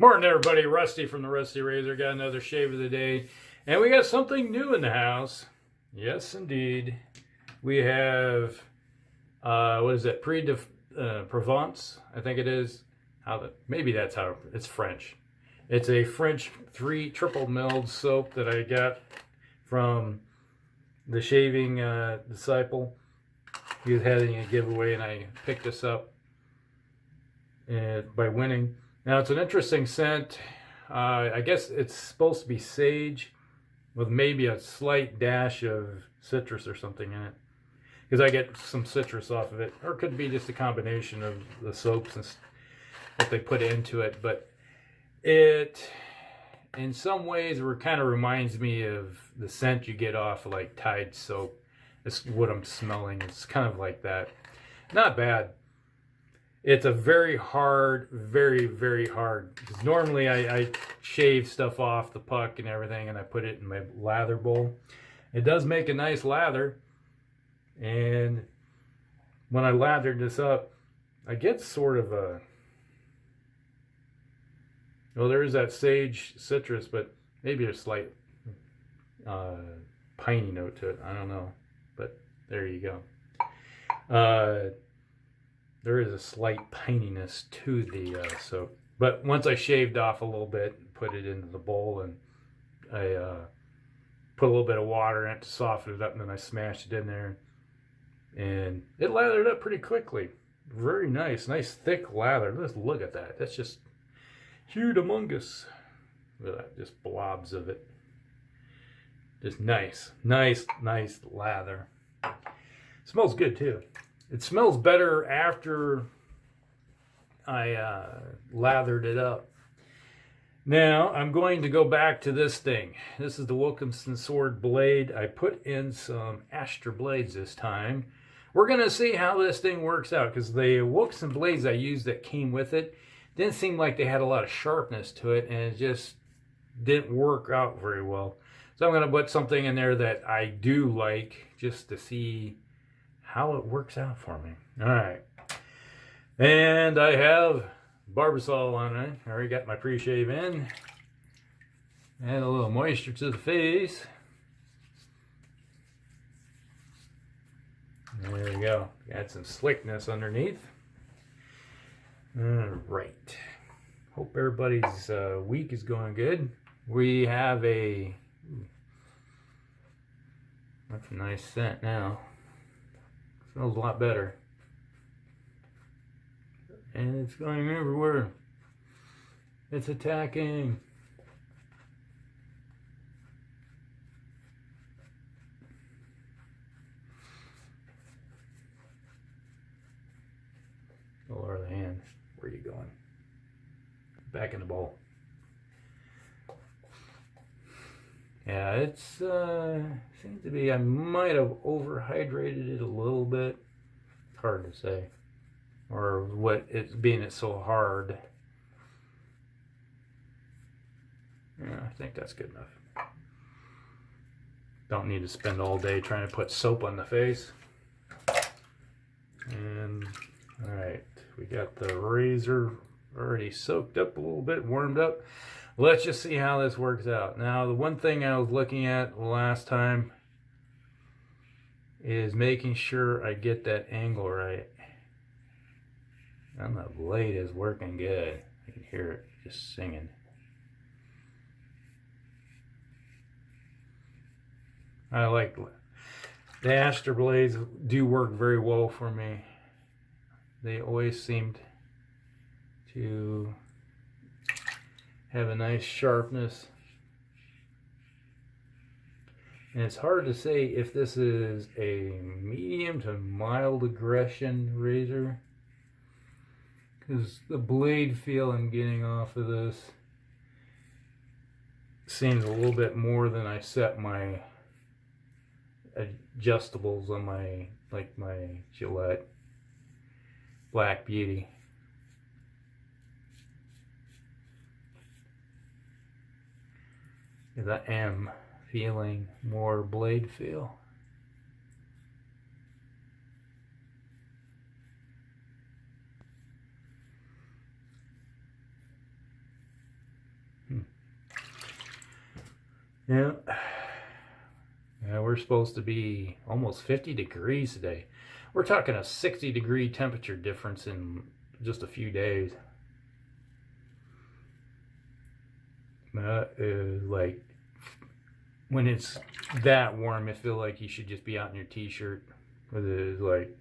Morning, everybody. Rusty from the Rusty Razor. Got another shave of the day. And we got something new in the house. Yes, indeed. We have, what is it? Pré de Provence, I think it is. Maybe that's how, it's French. It's a French triple milled soap that I got from the Shaving Disciple. He was having a giveaway and I picked this up by winning. Now, it's an interesting scent. I guess it's supposed to be sage with maybe a slight dash of citrus or something in it. Because I get some citrus off of it. Or it could be just a combination of the soaps and that they put into it. But it, in some ways, kind of reminds me of the scent you get off of like Tide soap. That's what I'm smelling. It's kind of like that. Not bad. It's a very hard, very, very hard. Because normally I shave stuff off the puck and everything and I put it in my lather bowl. It does make a nice lather. And when I lathered this up, I get sort of a... Well, there is that sage citrus, but maybe a slight piney note to it. I don't know. But there you go. There is a slight pininess to the soap. But once I shaved off a little bit, put it into the bowl, and I put a little bit of water in it to soften it up, and then I smashed it in there. And it lathered up pretty quickly. Very nice. Nice thick lather. Let's look at that. That's just humongous. Look at that. Just blobs of it. Just nice. Nice lather. Smells good, too. It smells better after I lathered it up. Now, I'm going to go back to this thing. This is the Wilkinson sword blade. I put in some Astra blades this time. We're going to see how this thing works out, because the Wilkinson blades I used that came with it didn't seem like they had a lot of sharpness to it, and it just didn't work out very well. So I'm going to put something in there that I do like, just to see how it works out for me. All right. And I have Barbasol on it. I already got my pre-shave in. Add a little moisture to the face. There we go. Add some slickness underneath. All right. Hope everybody's week is going good. We have a... That's a nice scent now. Smells a lot better. And it's going everywhere. It's attacking. Lower the hand. Where are you going? Back in the bowl. Yeah, it's seems to be, I might have overhydrated it a little bit. It's hard to say. Or what it's being it's so hard. Yeah, I think that's good enough. Don't need to spend all day trying to put soap on the face. And alright, we got the razor already soaked up a little bit, warmed up. Let's just see how this works out. Now, the one thing I was looking at last time is making sure I get that angle right. And the blade is working good. You can hear it just singing. I like the Astra blades do work very well for me. They always seemed to have a nice sharpness. And it's hard to say if this is a medium to mild aggression razor, because the blade feel I'm getting off of this seems a little bit more than I set my adjustables on my, like my Gillette Black Beauty. Because I am feeling more blade feel. Yeah. Yeah, we're supposed to be almost 50 degrees today. We're talking a 60-degree temperature difference in just a few days. That is like, when it's that warm, I feel like you should just be out in your t-shirt. But it is like,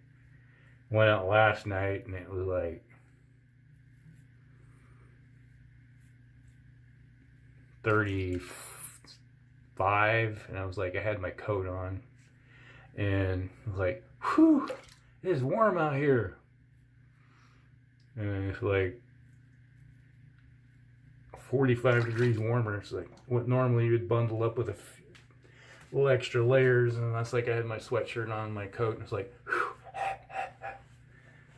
went out last night and it was like 35, and I was like, I had my coat on, and I was like, whew, it is warm out here. And it's like 45 degrees warmer. It's like what normally you would bundle up with a little extra layers, and that's like I had my sweatshirt on, my coat, and it's like, whew,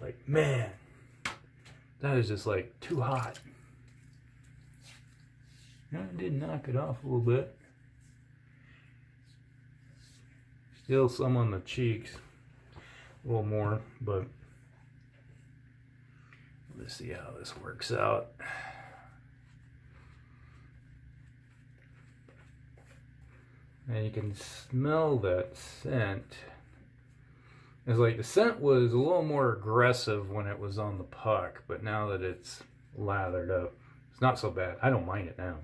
like, man, that is just like too hot. I did knock it off a little bit. Still some on the cheeks, a little more, but let's see how this works out. And you can smell that scent. It's like the scent was a little more aggressive when it was on the puck, but now that it's lathered up, it's not so bad. I don't mind it now.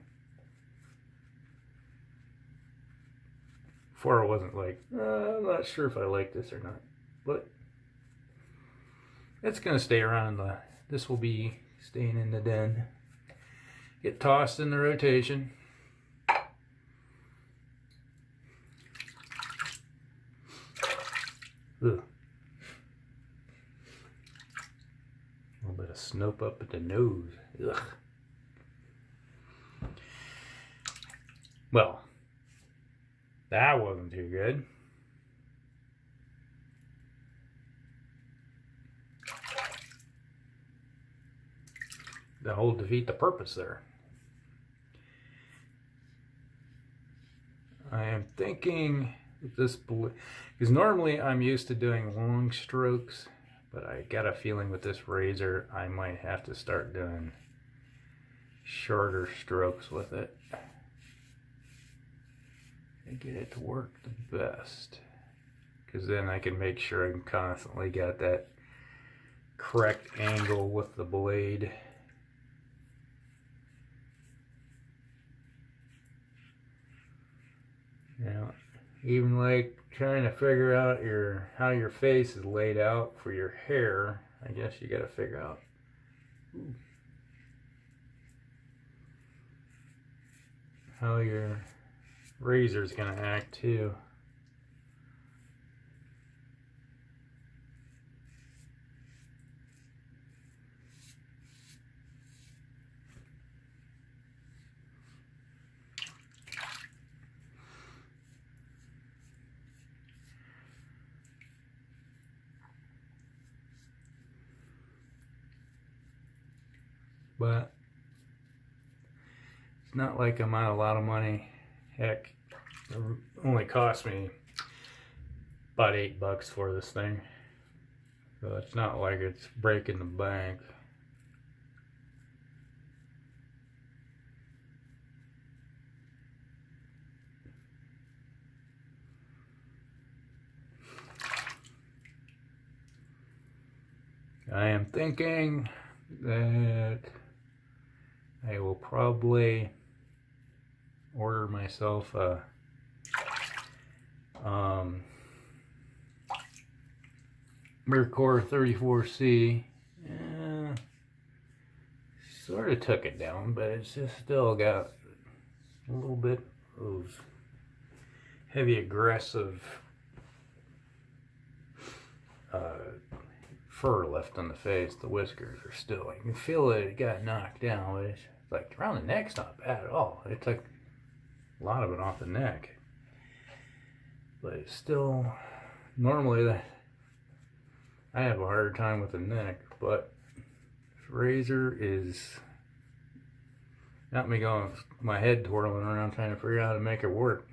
Before I wasn't like, I'm not sure if I like this or not, but it's gonna stay around. This will be staying in the den. Get tossed in the rotation. Ugh. A little bit of snope up at the nose. Ugh. Well, that wasn't too good. That will defeat the purpose there. I am thinking this, because normally I'm used to doing long strokes, but I got a feeling with this razor I might have to start doing shorter strokes with it and get it to work the best, because then I can make sure I'm constantly got that correct angle with the blade. You know, even like trying to figure out how your face is laid out for your hair, I guess you got to figure out how your razor is going to act too. But it's not like I'm out a lot of money. Heck, it only cost me about $8 for this thing. So it's not like it's breaking the bank. I am thinking that I will probably order myself a Mercor 34C. Sort of took it down, but it's just still got a little bit of heavy aggressive fur left on the face. The whiskers are still, you can feel it got knocked down, but it's like around the neck's not bad at all. It took a lot of it off the neck, but it's still, normally I have a harder time with the neck, but this razor is got me going, my head twirling around trying to figure out how to make it work.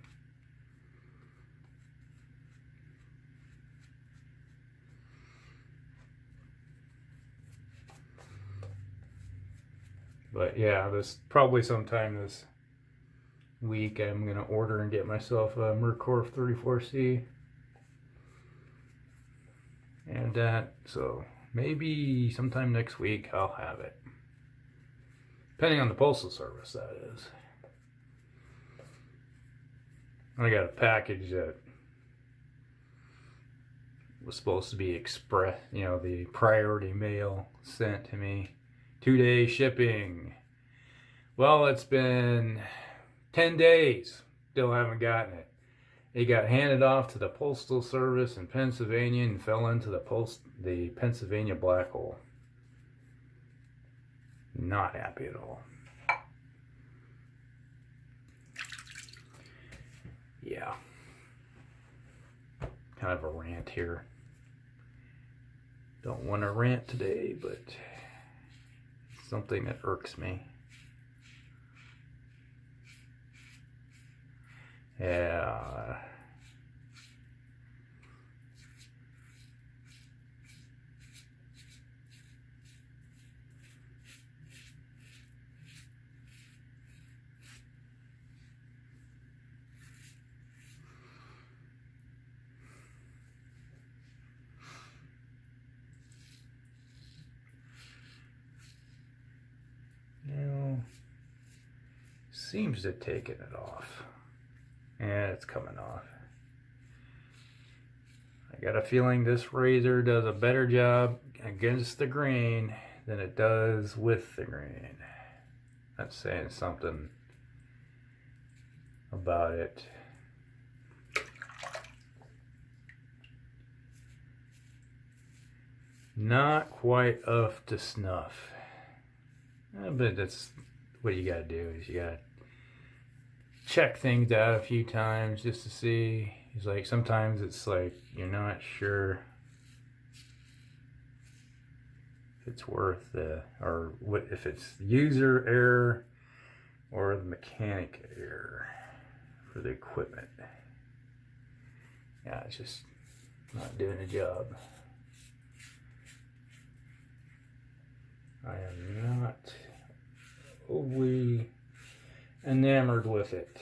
But yeah, this probably sometime this week I'm going to order and get myself a Mercor 34C. And so maybe sometime next week I'll have it. Depending on the postal service, that is. I got a package that was supposed to be express, you know, the priority mail sent to me. 2-day shipping. Well, it's been 10 days. Still haven't gotten it. It got handed off to the postal service in Pennsylvania and fell into the Pennsylvania black hole. Not happy at all. Yeah. Kind of a rant here. Don't want to rant today, but it's something that irks me. Yeah. Seems to have taken it off. And it's coming off. I got a feeling this razor does a better job against the grain than it does with the grain. That's saying something about it. Not quite up to snuff. But that's what you gotta do, is you gotta check things out a few times just to see. It's like sometimes it's like you're not sure if it's worth or what, if it's user error or the mechanic error for the equipment. Yeah, it's just not doing the job. I am not overly enamored with it.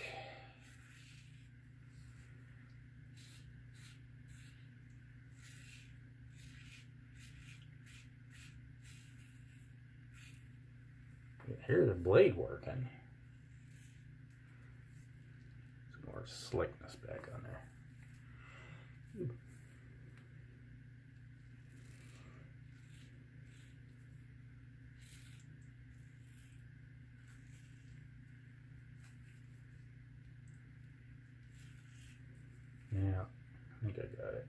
Here's the blade working. Some more slickness back on there. Yeah, I think I got it.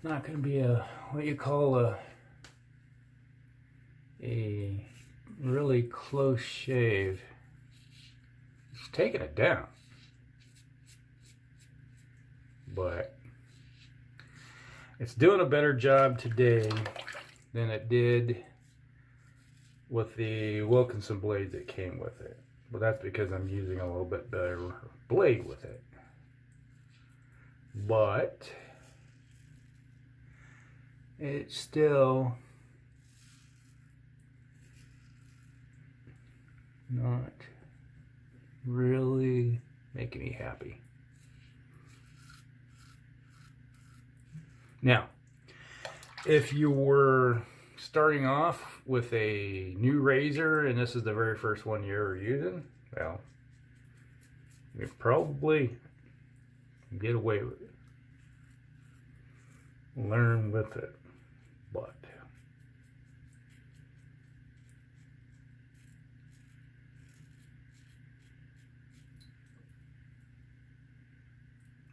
Not going to be what you call a really close shave. It's taking it down, but it's doing a better job today than it did with the Wilkinson blade that came with it. But that's because I'm using a little bit better blade with it. But it's still not really making me happy. Now, if you were starting off with a new razor and this is the very first one you're using, well, you probably get away with it. Learn with it. But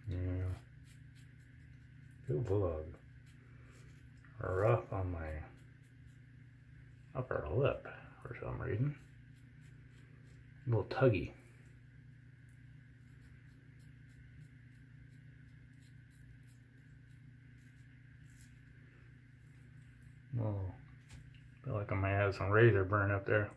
yeah, feel vlog rough on my upper lip for some reason. A little tuggy. Oh, feel like I might have some razor burn up there.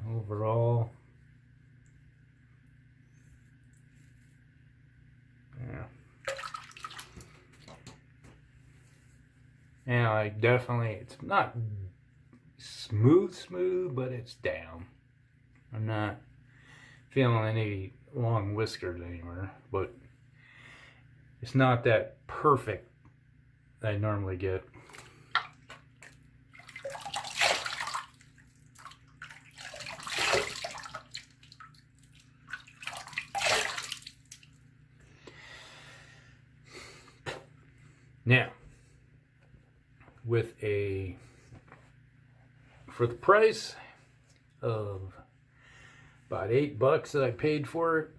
Overall, yeah. And I definitely, it's not smooth, but it's down. I'm not feeling any long whiskers anywhere, but it's not that perfect that I normally get. Now, for the price of about $8 that I paid for it,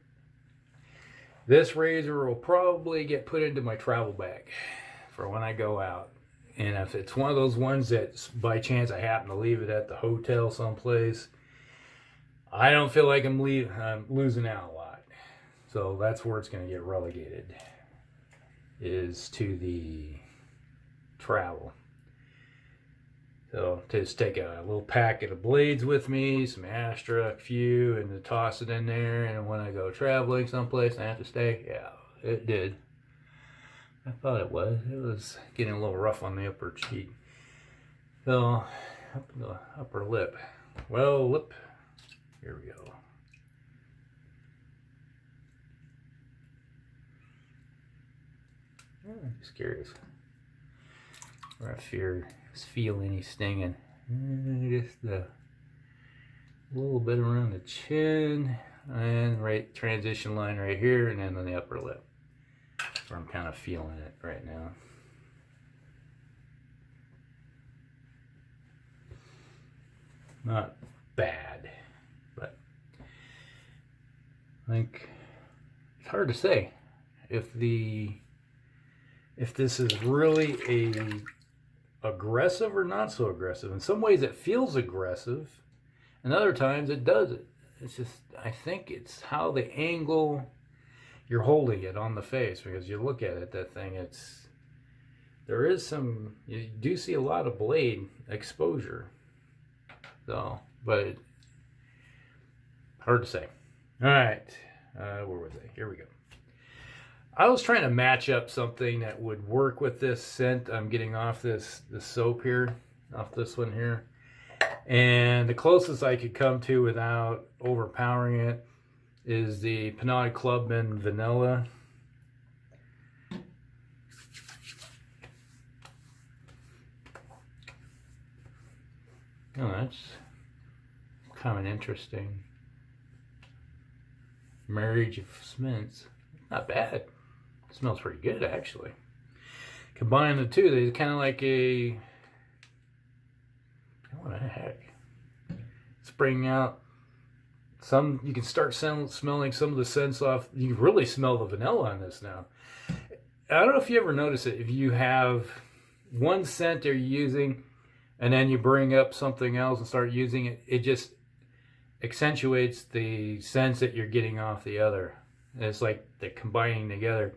this razor will probably get put into my travel bag for when I go out. And if it's one of those ones that by chance I happen to leave it at the hotel someplace, I don't feel like I'm losing out a lot. So that's where it's going to get relegated, is to the travel. So just take a little packet of blades with me, some Astra, a few, and to toss it in there. And when I go traveling someplace and I have to stay, yeah, it did. I thought it was. It was getting a little rough on the upper cheek. So, up the upper lip. Well, lip. Here we go. Just curious. Or if you feel any stinging. Just a little bit around the chin, and right transition line right here, and then on the upper lip. Where I'm kind of feeling it right now. Not bad, but I think it's hard to say if this is really aggressive or not so aggressive. In some ways it feels aggressive, and other times it doesn't. It's just, I think it's how the angle you're holding it on the face, because you look at it, that thing, there is some, you do see a lot of blade exposure. So, but hard to say. All right, where was I? Here we go. I was trying to match up something that would work with this scent I'm getting off this soap here, off this one here. And the closest I could come to without overpowering it is the Pinaud Clubman Vanilla. Oh, that's kind of an interesting marriage of scents. Not bad. It smells pretty good, actually. Combine the two, they kind of like a, what the heck, spraying out some. You can start smelling some of the scents off. You can really smell the vanilla on this now. I don't know if you ever notice it. If you have one scent you're using, and then you bring up something else and start using it, it just accentuates the scents that you're getting off the other. And it's like they're combining together.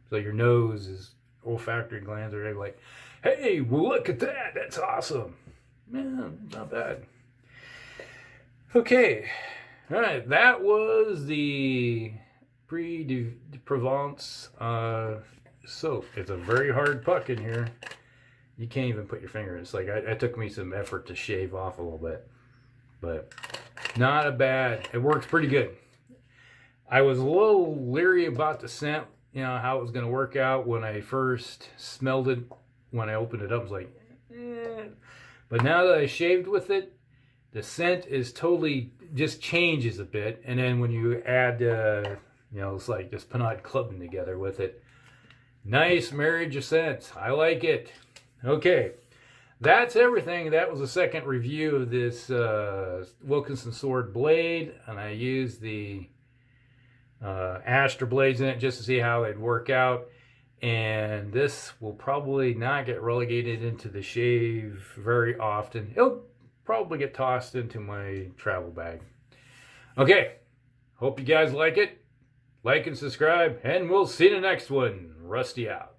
So your nose is, olfactory glands are like, hey, well, look at that. That's awesome. Yeah, not bad. Okay. All right. That was the Pré de Provence soap. It's a very hard puck in here. You can't even put your finger in. It's like, it took me some effort to shave off a little bit. But not a bad. It works pretty good. I was a little leery about the scent, you know, how it was going to work out when I first smelled it. When I opened it up, I was like, eh. But now that I shaved with it, the scent is totally, just changes a bit. And then when you add, you know, it's like just Pinaud Clubman together with it. Nice marriage of scents. I like it. Okay. That's everything. That was the second review of this Wilkinson sword blade. And I used the Astra blades in it just to see how they'd work out. And this will probably not get relegated into the shave very often. It'll probably get tossed into my travel bag. Okay, hope you guys like it. Like and subscribe, and we'll see you in the next one. Rusty out.